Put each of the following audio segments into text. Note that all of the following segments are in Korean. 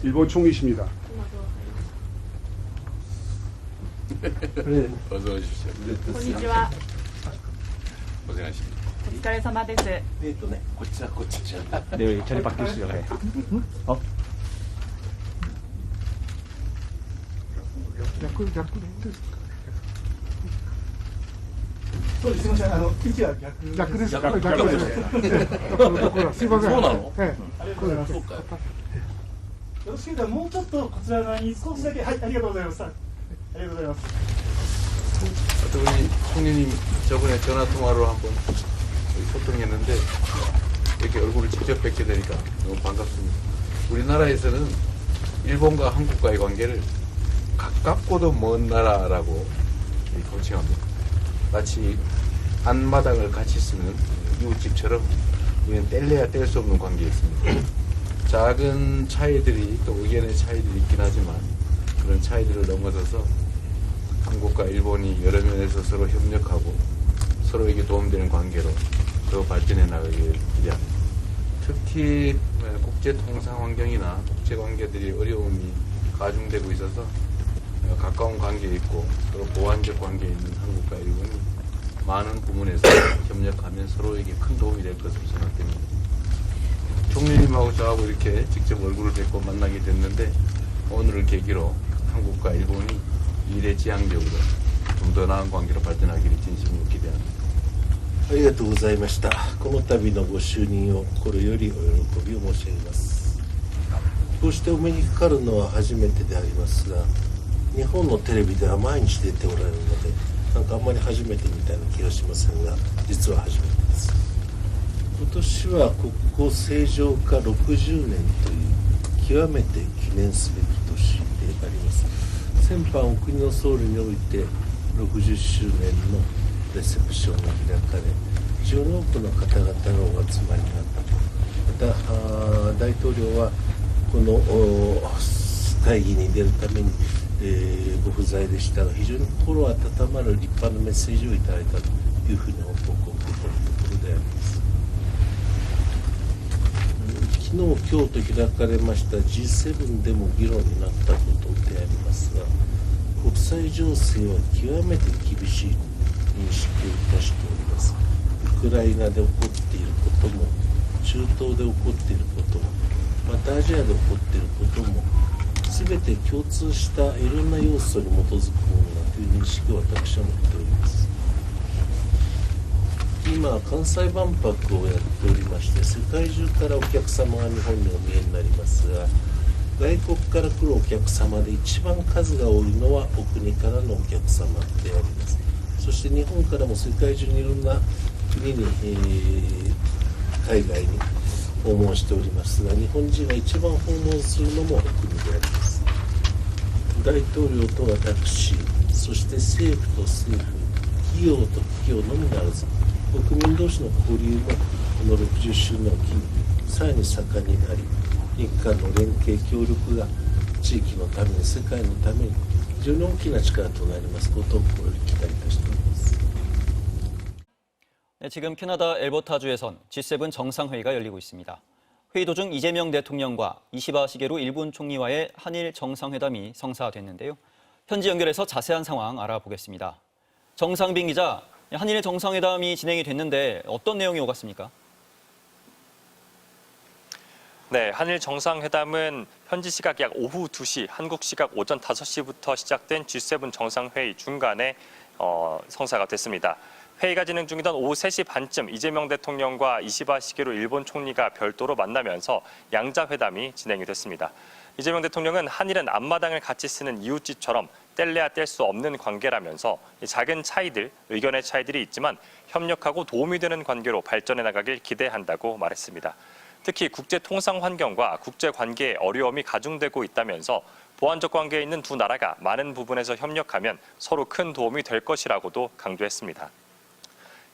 일본 총리십니다. 어서 오십시오. こんにちは。 고생하십니다. お疲れ様です。こっちはこっちじゃない。 네, 자리 바뀌시죠. 네. 어?逆そうです。すみません。位置は逆です。逆です。すみません。そうなの？ええ。ありがとうございます。そうか。よろしければもうちょっとこちら側に少しだけ、はい、ありがとうございます。ありがとうございます。 우리 총리님 저번에 전화 통화로 한번 소통했는데 이렇게 얼굴을 직접 뵙게 되니까 너무 반갑습니다. 우리나라에서는 일본과 한국과의 관계를 가깝고도 먼 나라라고 호칭합니다. 마치 앞마당을 같이 쓰는 이웃집처럼 우리는 뗄래야 뗄 수 없는 관계에 있습니다. 작은 차이들이 또 의견의 차이들이 있긴 하지만 그런 차이들을 넘어서서 한국과 일본이 여러 면에서 서로 협력하고 서로에게 도움되는 관계로 더 발전해 나가기를 기대합니다. 특히 국제 통상 환경이나 국제 관계들이 어려움이 가중되고 있어서 가까운 관계에 있고 서로 보완적 관계에 있는 한국과 일본이 많은 부분에서 협력하면 서로에게 큰 도움이 될 것으로 생각됩니다. 총리님하고 저하고 이렇게 직접 얼굴을 뵙고 만나게 됐는데 오늘을 계기로 한국과 일본이 미래지향적으로 좀 더 나은 관계로 발전하기를 진심으로 기대합니다. ありがとうございました。この度のご就任を心よりお喜びを申し上げます。こうしてお目にかかるのは初めてでありますが、日本のテレビでは毎日出ておられるので、なんかあんまり初めてみたいな気がしませんが、実は初めてです。今年は国交正常化60年という極めて記念すべき年であります。先般お国の総理において60周年のレセプションが開かれ、非常に多くの方々がお集まりになったと。また大統領はこの会議に出るために、ご不在でしたが、非常に心温まる立派なメッセージをいただいたというふうに報告を受けているところであります。昨日、今日と開かれました G7 でも議論になったことでありますが、国際情勢は極めて厳しい認識をいたしております。ウクライナで起こっていることも、中東で起こっていることも、またアジアで起こっていることも、全て共通したいろんな要素に基づくものだという認識を私は持っております。今、関西万博をやっておりまして、世界中からお客様が日本にお見えになりますが、外国から来るお客様で一番数が多いのはお国からのお客様であります。そして日本からも世界中にいろんな国に、海外に訪問しておりますが、日本人が一番訪問するのもお国であります。大統領と私、そして政府と政府、企業と企業のみならず、国民同士の交流もこの60周年を機にさらに盛んになり、日韓の連携協力が地域のために世界のために非常に大きな力となりますことを心より期待いたしております。 네, 지금 캐나다 엘버타주에선 G7 정상회의가 열리고 있습니다. 회의 도중 이재명 대통령과 이시바 시게루 일본 총리와의 한일 정상회담이 성사됐는데요. 현지 연결해서 자세한 상황 알아보겠습니다. 정상빈 기자, 한일 정상회담이 진행이 됐는데 어떤 내용이 오갔습니까? 네, 한일 정상회담은 현지 시각 약 오후 2시, 한국 시각 오전 5시부터 시작된 G7 정상회의 중간에 성사가 됐습니다. 회의가 진행 중이던 오후 3시 반쯤 이재명 대통령과 이시바 시게루 일본 총리가 별도로 만나면서 양자회담이 진행이 됐습니다. 이재명 대통령은 한일은 앞마당을 같이 쓰는 이웃집처럼 뗄래야 뗄 수 없는 관계라면서 작은 차이들, 의견의 차이들이 있지만 협력하고 도움이 되는 관계로 발전해 나가길 기대한다고 말했습니다. 특히 국제 통상 환경과 국제 관계에 어려움이 가중되고 있다면서 보완적 관계에 있는 두 나라가 많은 부분에서 협력하면 서로 큰 도움이 될 것이라고도 강조했습니다.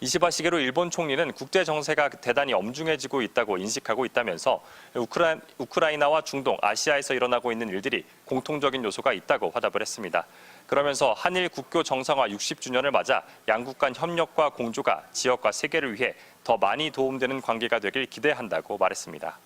이시바 시게루 일본 총리는 국제 정세가 대단히 엄중해지고 있다고 인식하고 있다면서 우크라이나와 중동, 아시아에서 일어나고 있는 일들이 공통적인 요소가 있다고 화답을 했습니다. 그러면서 한일 국교 정상화 60주년을 맞아 양국 간 협력과 공조가 지역과 세계를 위해 더 많이 도움되는 관계가 되길 기대한다고 말했습니다.